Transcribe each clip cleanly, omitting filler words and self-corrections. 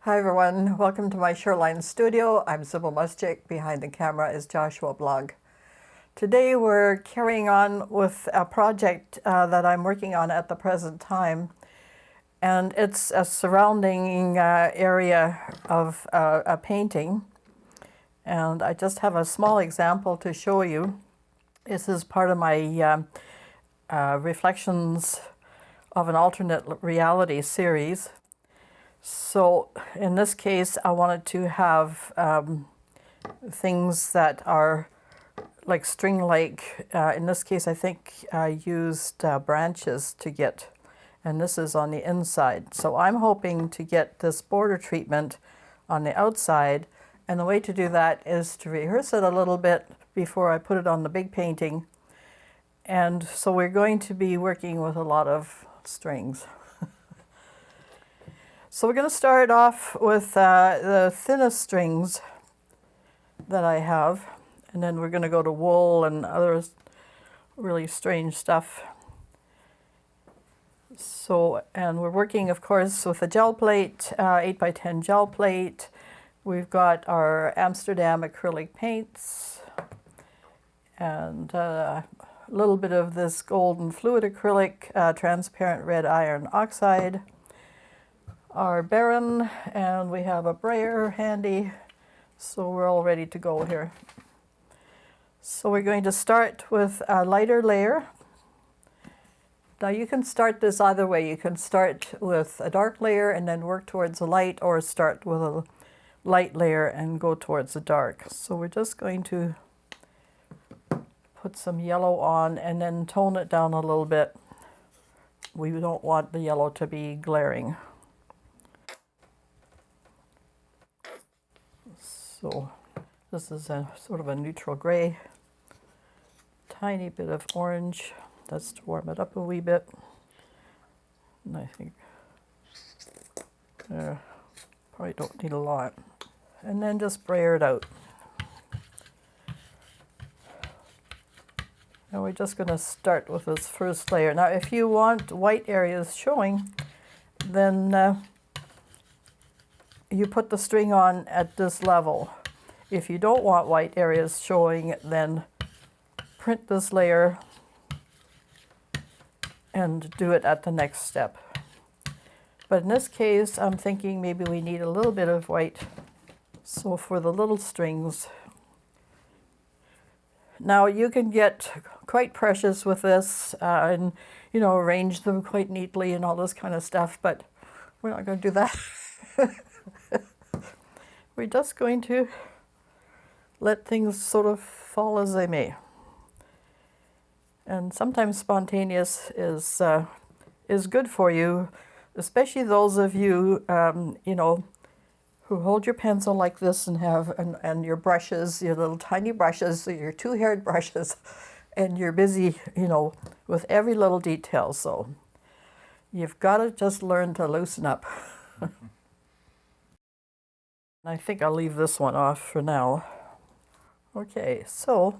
Hi everyone, welcome to my Shoreline Studio. I'm Sybille Muschik. Behind the camera is Joshua Blanc. Today we're carrying on with a project that I'm working on at the present time, and it's a surrounding area of a painting. And I just have a small example to show you. This is part of my Reflections of an Alternate Reality series. So in this case, I wanted to have things that are like string-like. In this case, I think I used branches to get, and this is on the inside. So I'm hoping to get this border treatment on the outside, and the way to do that is to rehearse it a little bit before I put it on the big painting. And so we're going to be working with a lot of strings. So we're going to start off with the thinnest strings that I have, and then we're going to go to wool and other really strange stuff. So, and we're working, of course, with a gel plate, 8x10 gel plate. We've got our Amsterdam acrylic paints, and a little bit of this golden fluid acrylic, transparent red iron oxide. Our Baron, and we have a brayer handy, so we're all ready to go here. So we're going to start with a lighter layer. Now you can start this either way. You can start with a dark layer and then work towards a light, or start with a light layer and go towards the dark. So we're just going to put some yellow on and then tone it down a little bit. We don't want the yellow to be glaring. So this is a sort of a neutral gray, tiny bit of orange. That's to warm it up a wee bit. And I think probably don't need a lot. And then just brayer it out. And we're just going to start with this first layer. Now if you want white areas showing, then you put the string on at this level. If you don't want white areas showing, then print this layer and do it at the next step. But in this case, I'm thinking maybe we need a little bit of white. So for the little strings, now you can get quite precious with this and, you know, arrange them quite neatly and all this kind of stuff, but we're not going to do that. We're just going to let things sort of fall as they may. And sometimes spontaneous is good for you, especially those of you, you know, who hold your pencil like this and have and your brushes, your little tiny brushes, your two-haired brushes, and you're busy, you know, with every little detail. So you've got to just learn to loosen up. I think I'll leave this one off for now. Okay, so,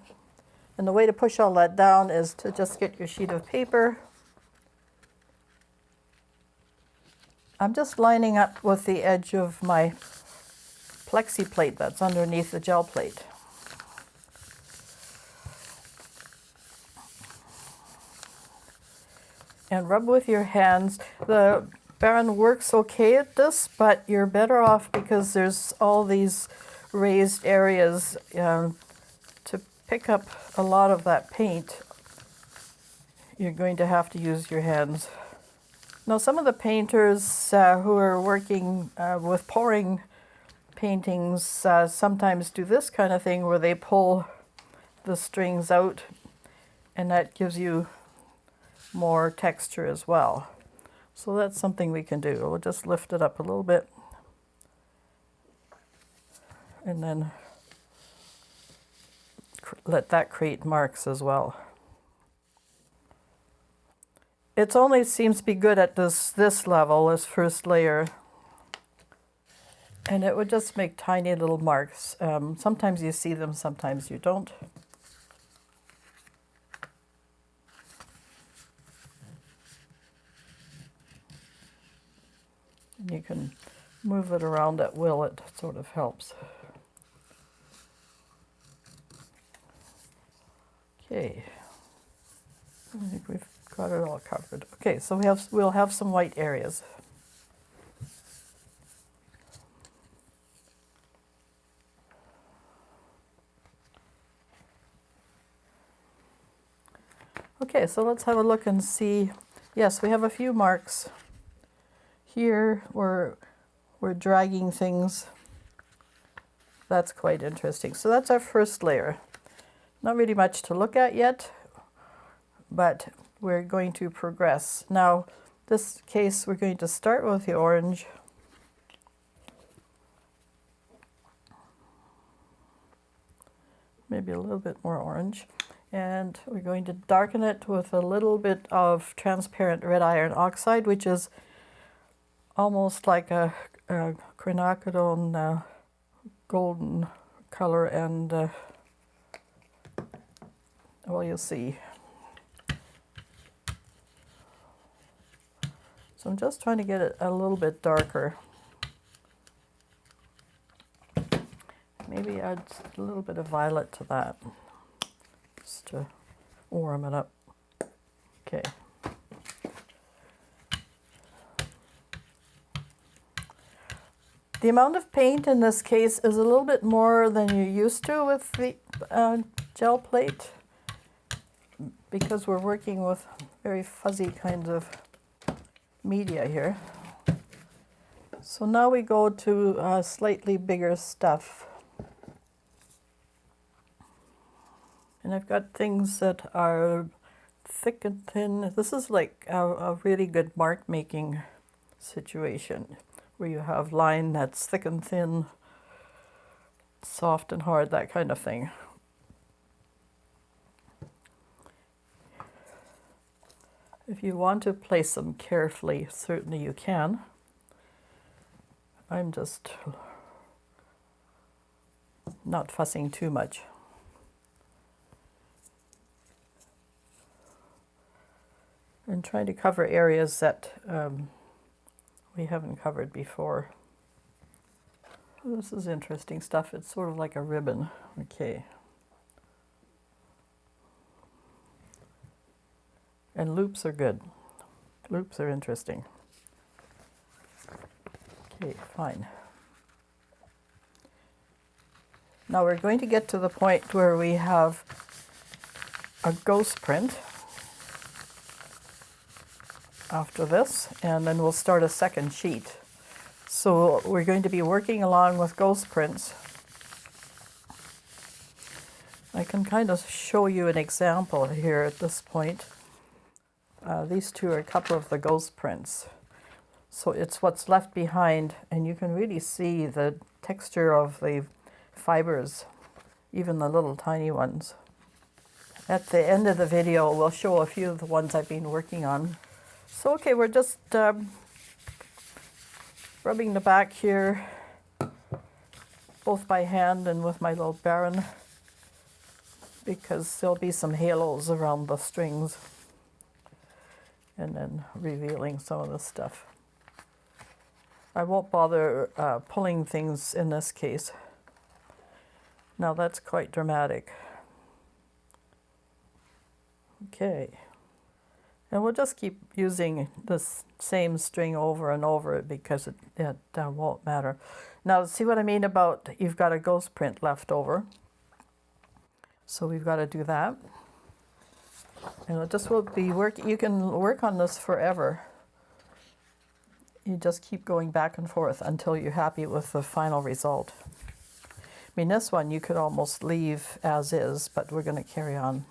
and the way to push all that down is to just get your sheet of paper. I'm just lining up with the edge of my plexi plate that's underneath the gel plate. And rub with your hands. The Baron works okay at this, but you're better off because there's all these raised areas to pick up a lot of that paint. You're going to have to use your hands. Now some of the painters who are working with pouring paintings sometimes do this kind of thing where they pull the strings out, and that gives you more texture as well. So that's something we can do. We'll just lift it up a little bit and then let that create marks as well. It only seems to be good at this level, this first layer, and it would just make tiny little marks. Sometimes you see them, sometimes you don't. And you can move it around at will, it sort of helps. Okay, I think we've got it all covered. Okay, so we'll have some white areas. Okay, so let's have a look and see. Yes, we have a few marks. Here we're dragging things. That's quite interesting. So that's our first layer. Not really much to look at yet, but we're going to progress. Now, this case, we're going to start with the orange. Maybe a little bit more orange. And we're going to darken it with a little bit of transparent red iron oxide, which is almost like a quinacridone golden color, and well, you'll see. So I'm just trying to get it a little bit darker. Maybe add a little bit of violet to that, just to warm it up. Okay. The amount of paint in this case is a little bit more than you're used to with the gel plate, because we're working with very fuzzy kinds of media here. So now we go to slightly bigger stuff. And I've got things that are thick and thin. This is like a really good mark making situation, where you have line that's thick and thin, soft and hard, that kind of thing. If you want to place them carefully, certainly you can. I'm just not fussing too much. And trying to cover areas that we haven't covered before. This is interesting stuff. It's sort of like a ribbon. Okay. And loops are good. Loops are interesting. Okay, fine. Now we're going to get to the point where we have a ghost print after this, and then we'll start a second sheet. So we're going to be working along with ghost prints. I can kind of show you an example here at this point. These two are a couple of the ghost prints. So it's what's left behind, and you can really see the texture of the fibers, even the little tiny ones. At the end of the video, we'll show a few of the ones I've been working on. So okay, we're just rubbing the back here, both by hand and with my little Baron, because there'll be some halos around the strings, and then revealing some of the stuff. I won't bother pulling things in this case. Now that's quite dramatic. Okay. And we'll just keep using this same string over and over because it won't matter. Now, see what I mean about you've got a ghost print left over. So we've got to do that. And this will be you can work on this forever. You just keep going back and forth until you're happy with the final result. I mean, this one you could almost leave as is, but we're going to carry on.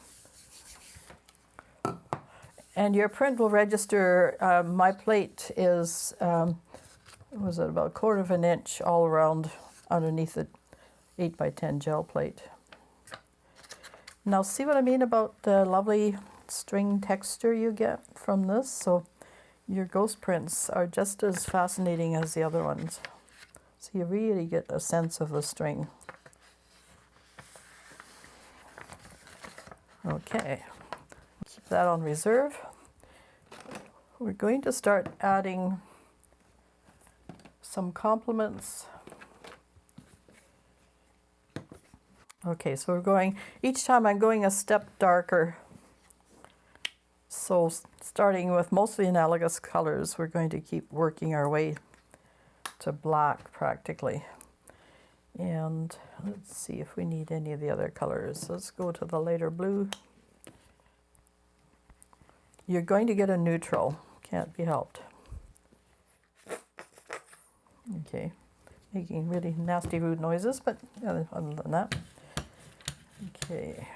And your print will register. My plate is, was it about 1/4 of an inch all around underneath the 8x10 gel plate. Now see what I mean about the lovely string texture you get from this? So your ghost prints are just as fascinating as the other ones. So you really get a sense of the string. Okay. Keep that on reserve. We're going to start adding some compliments. Okay, so we're going, each time I'm going a step darker. So starting with mostly analogous colors, we're going to keep working our way to black practically. And let's see if we need any of the other colors. Let's go to the lighter blue. You're going to get a neutral, can't be helped. Okay, making really nasty rude noises, but other than that. Okay.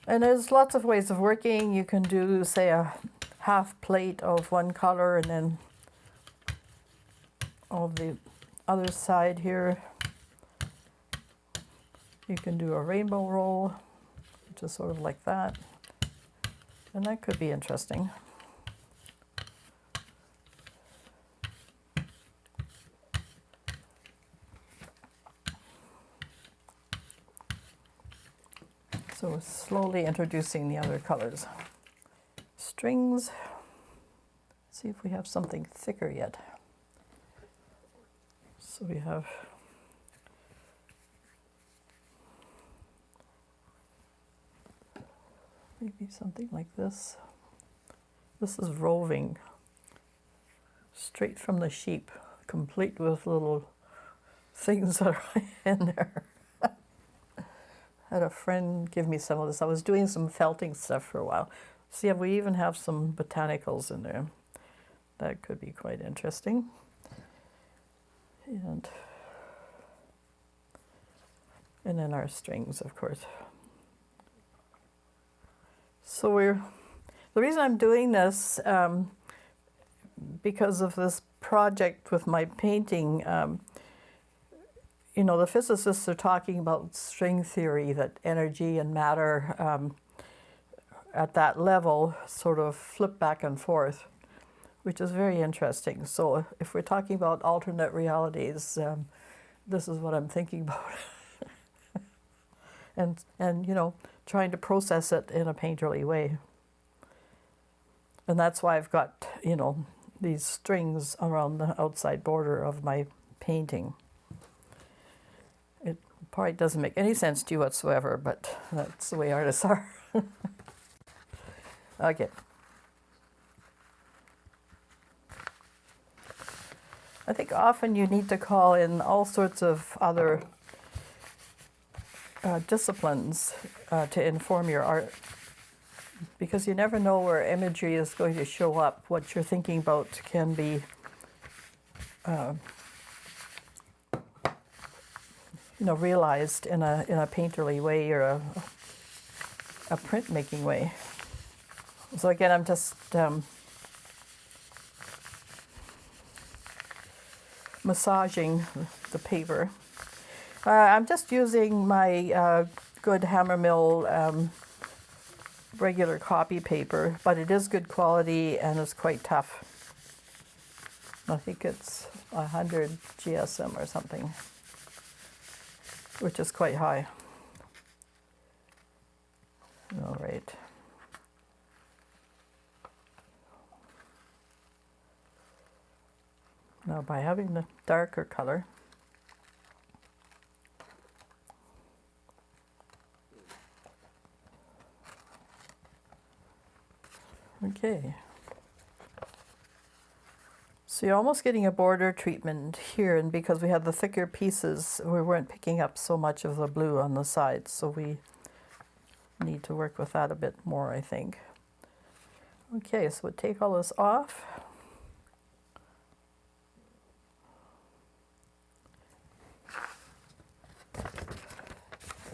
And there's lots of ways of working. You can do, say, a half plate of one color and then on the other side here, you can do a rainbow roll, which is sort of like that. And that could be interesting. So we're slowly introducing the other colors. Strings. See if we have something thicker yet. So we have maybe something like this. This is roving, straight from the sheep, complete with little things that are in there. I had a friend give me some of this. I was doing some felting stuff for a while. See, we even have some botanicals in there. That could be quite interesting. And then our strings, of course. So the reason I'm doing this, because of this project with my painting, you know, the physicists are talking about string theory, that energy and matter at that level sort of flip back and forth, which is very interesting. So if we're talking about alternate realities, this is what I'm thinking about. and you know, trying to process it in a painterly way. And that's why I've got, you know, these strings around the outside border of my painting. It probably doesn't make any sense to you whatsoever, but that's the way artists are. Okay. I think often you need to call in all sorts of other disciplines to inform your art, because you never know where imagery is going to show up. What you're thinking about can be you know, realized in a painterly way or a printmaking way. So again, I'm just massaging the paper. I'm just using my good Hammermill regular copy paper, but it is good quality and it's quite tough. I think it's 100 GSM or something, which is quite high. All right. Now by having the darker color, okay. So you're almost getting a border treatment here, and because we had the thicker pieces, we weren't picking up so much of the blue on the sides, so we need to work with that a bit more, I think. Okay, so we'll take all this off.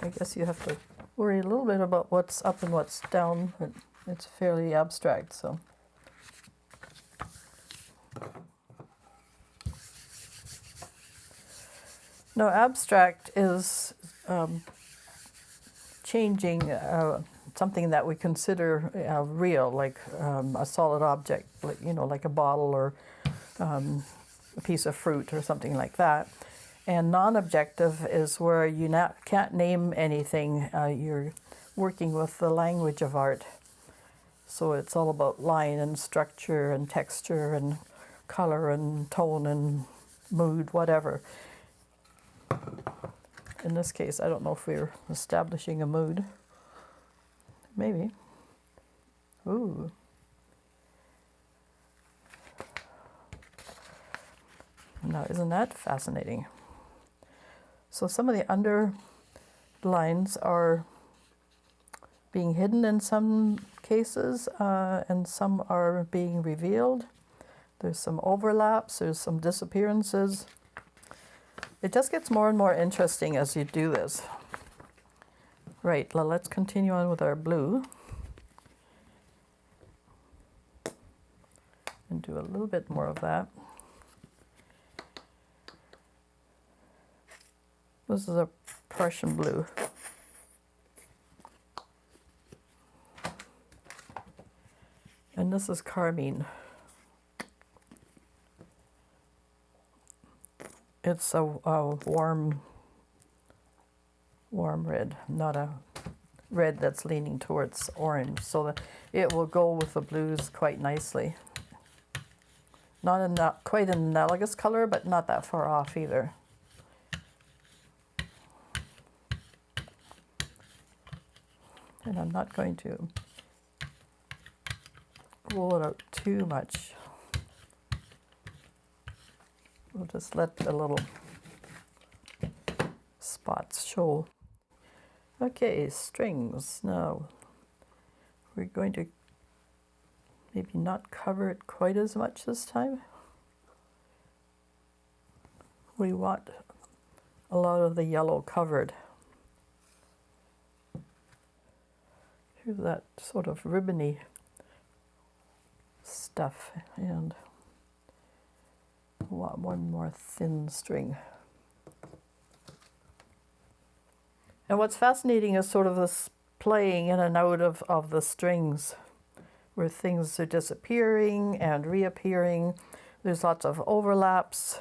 I guess you have to worry a little bit about what's up and what's down, but it's fairly abstract, so. No, abstract is changing something that we consider real, like a solid object, like, you know, like a bottle or a piece of fruit or something like that. And non-objective is where you can't name anything. You're working with the language of art. So it's all about line and structure and texture and color and tone and mood, whatever. In this case, I don't know if we're establishing a mood. Maybe. Ooh. Now, isn't that fascinating? So some of the underlines are being hidden in some cases, and some are being revealed. There's some overlaps, there's some disappearances. It just gets more and more interesting as you do this. Right, well, let's continue on with our blue. And do a little bit more of that. This is a Prussian blue. And this is carmine. It's a warm red, not a red that's leaning towards orange, so that it will go with the blues quite nicely. Not quite an analogous color, but not that far off either. And I'm not going to roll it out too much. We'll just let the little spots show. Okay, strings. Now we're going to maybe not cover it quite as much this time. We want a lot of the yellow covered. Here's that sort of ribbony stuff, and I want one more thin string. And what's fascinating is sort of this playing in and out of the strings, where things are disappearing and reappearing. There's lots of overlaps.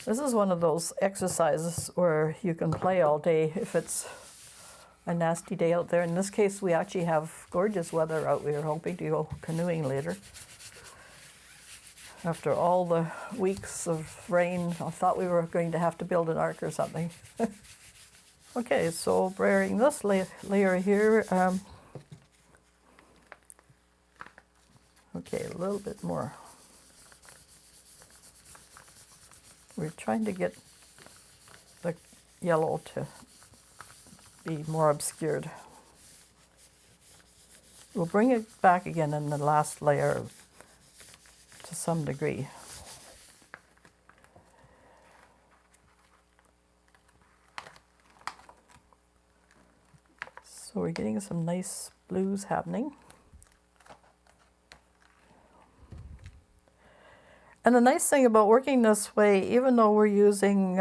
This is one of those exercises where you can play all day if it's a nasty day out there. In this case, we actually have gorgeous weather out. We were hoping to go canoeing later. After all the weeks of rain, I thought we were going to have to build an ark or something. Okay, so wearing this layer here, okay, a little bit more. We're trying to get the yellow to be more obscured. We'll bring it back again in the last layer to some degree. So we're getting some nice blues happening. And the nice thing about working this way, even though we're using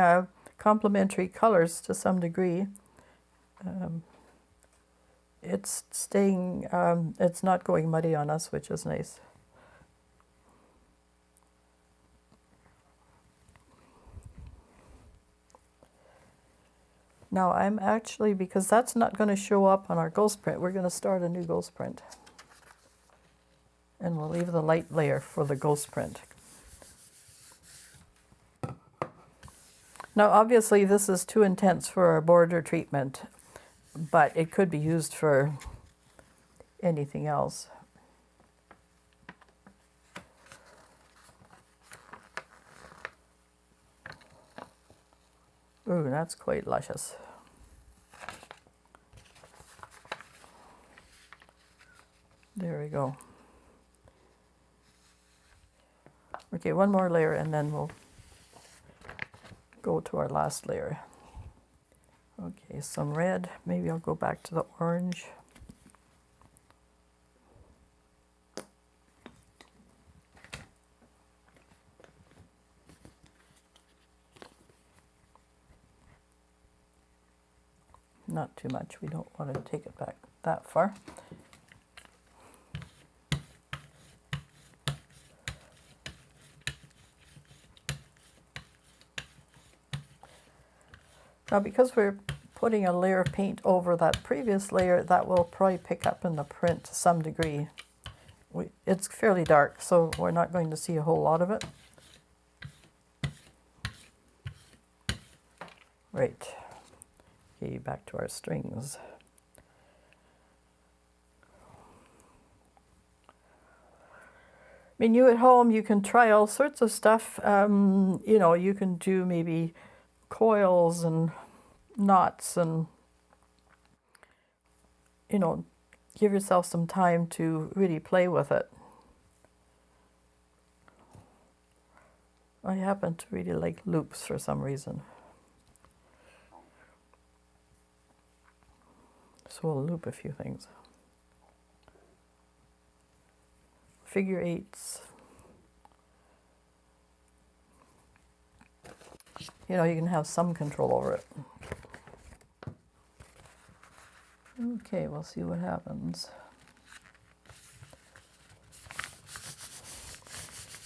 complementary colors to some degree, it's staying, it's not going muddy on us, which is nice. Now I'm actually, because that's not going to show up on our ghost print, we're going to start a new ghost print. And we'll leave the light layer for the ghost print. Now obviously this is too intense for our border treatment, but it could be used for anything else. Ooh, that's quite luscious. There we go. Okay, one more layer and then we'll go to our last layer. Okay, some red. Maybe I'll go back to the orange. Not too much. We don't want to take it back that far. Now, because we're putting a layer of paint over that previous layer, that will probably pick up in the print to some degree. It's fairly dark, so we're not going to see a whole lot of it. Right. Okay, back to our strings. I mean, you at home, you can try all sorts of stuff. You know, you can do maybe coils and knots and, you know, give yourself some time to really play with it. I happen to really like loops for some reason. So we'll loop a few things. Figure eights. You know, you can have some control over it. Okay, we'll see what happens.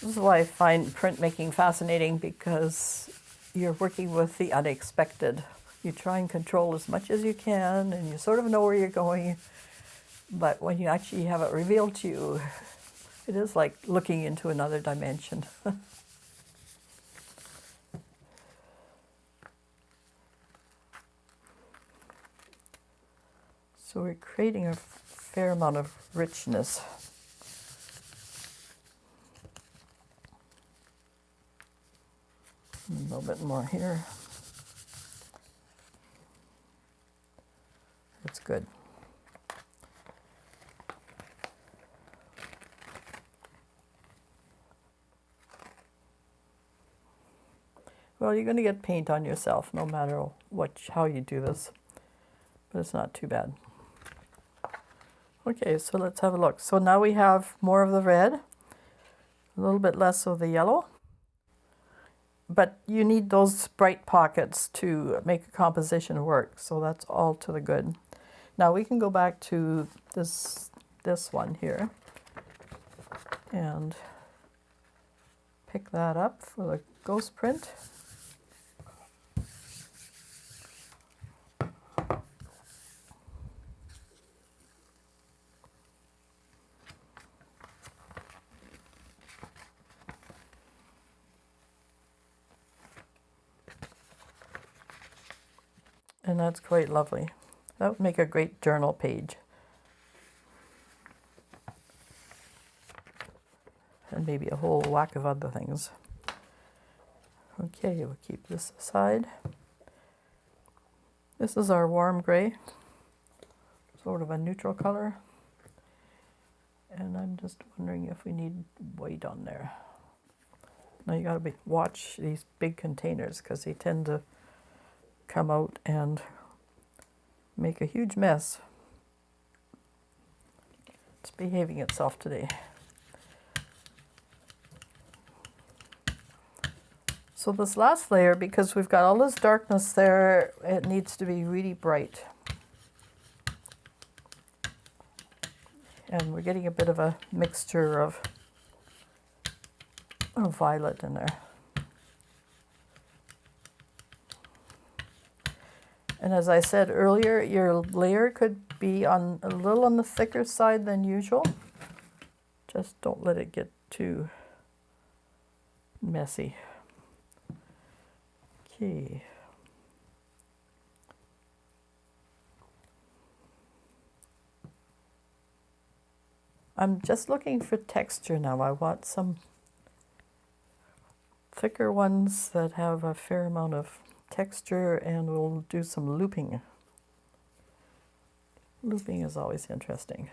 This is why I find printmaking fascinating, because you're working with the unexpected. You try and control as much as you can, and you sort of know where you're going, but when you actually have it revealed to you, it is like looking into another dimension. So we're creating a fair amount of richness. A little bit more here. That's good. Well, you're going to get paint on yourself no matter how you do this, but it's not too bad. Okay, so let's have a look. So now we have more of the red, a little bit less of the yellow, but you need those bright pockets to make a composition work, so that's all to the good. Now we can go back to this one here and pick that up for the ghost print. And that's quite lovely. That would make a great journal page. And maybe a whole whack of other things. Okay, we'll keep this aside. This is our warm gray, sort of a neutral color. And I'm just wondering if we need white on there. Now you gotta watch these big containers, because they tend to come out and make a huge mess. It's behaving itself today. So this last layer, because we've got all this darkness there, it needs to be really bright. And we're getting a bit of a mixture of violet in there. And as I said earlier, your layer could be a little on the thicker side than usual. Just don't let it get too messy. Okay. I'm just looking for texture now. I want some thicker ones that have a fair amount of texture, and we'll do some looping. Looping is always interesting.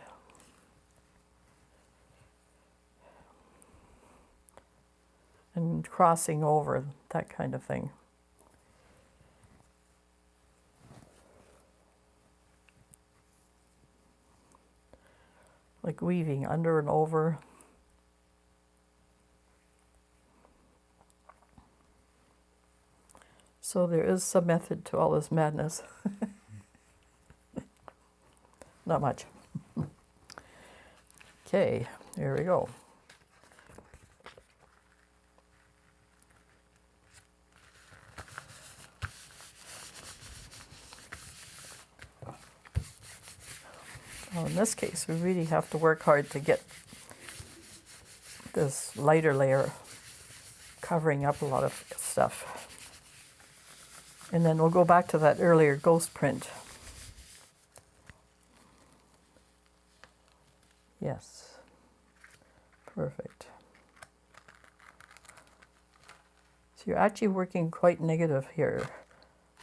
And crossing over, that kind of thing. Like weaving under and over. So there is some method to all this madness. Not much. Okay, here we go. this case, we really have to work hard to get this lighter layer covering up a lot of stuff. And then we'll go back to that earlier ghost print. Yes, perfect. So you're actually working quite negative here.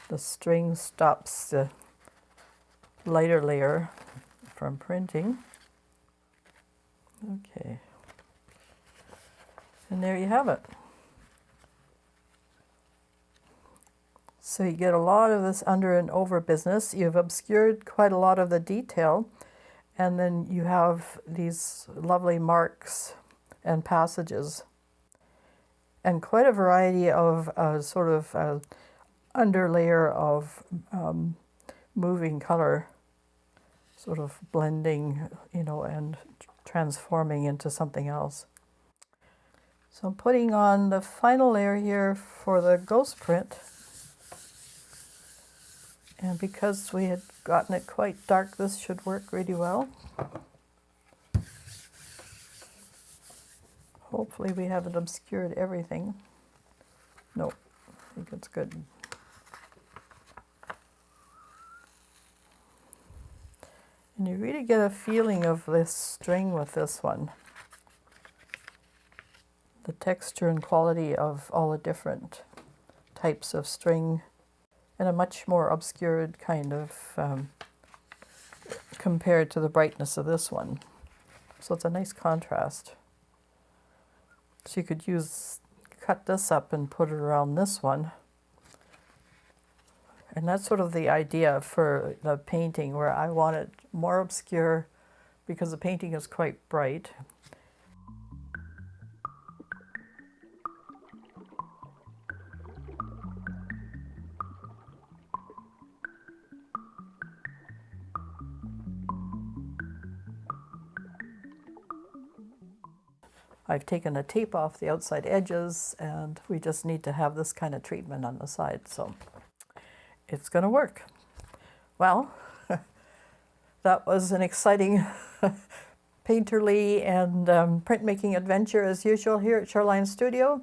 The string stops the lighter layer from printing. Okay. And there you have it. So you get a lot of this under and over business. You've obscured quite a lot of the detail, and then you have these lovely marks and passages, and quite a variety of sort of underlayer of moving color, sort of blending, you know, and transforming into something else. So I'm putting on the final layer here for the ghost print. And because we had gotten it quite dark, this should work really well. Hopefully we haven't obscured everything. No, I think it's good. And you really get a feeling of this string with this one. The texture and quality of all the different types of string, and a much more obscured kind of compared to the brightness of this one. So it's a nice contrast. So you could cut this up and put it around this one. And that's sort of the idea for the painting, where I want it more obscure because the painting is quite bright. I've taken the tape off the outside edges, and we just need to have this kind of treatment on the side, so it's going to work. Well, that was an exciting painterly and printmaking adventure as usual here at Shoreline Studio.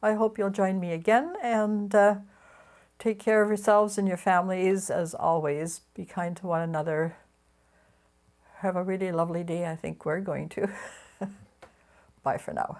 I hope you'll join me again, and take care of yourselves and your families as always. Be kind to one another. Have a really lovely day. I think we're going to. Bye for now.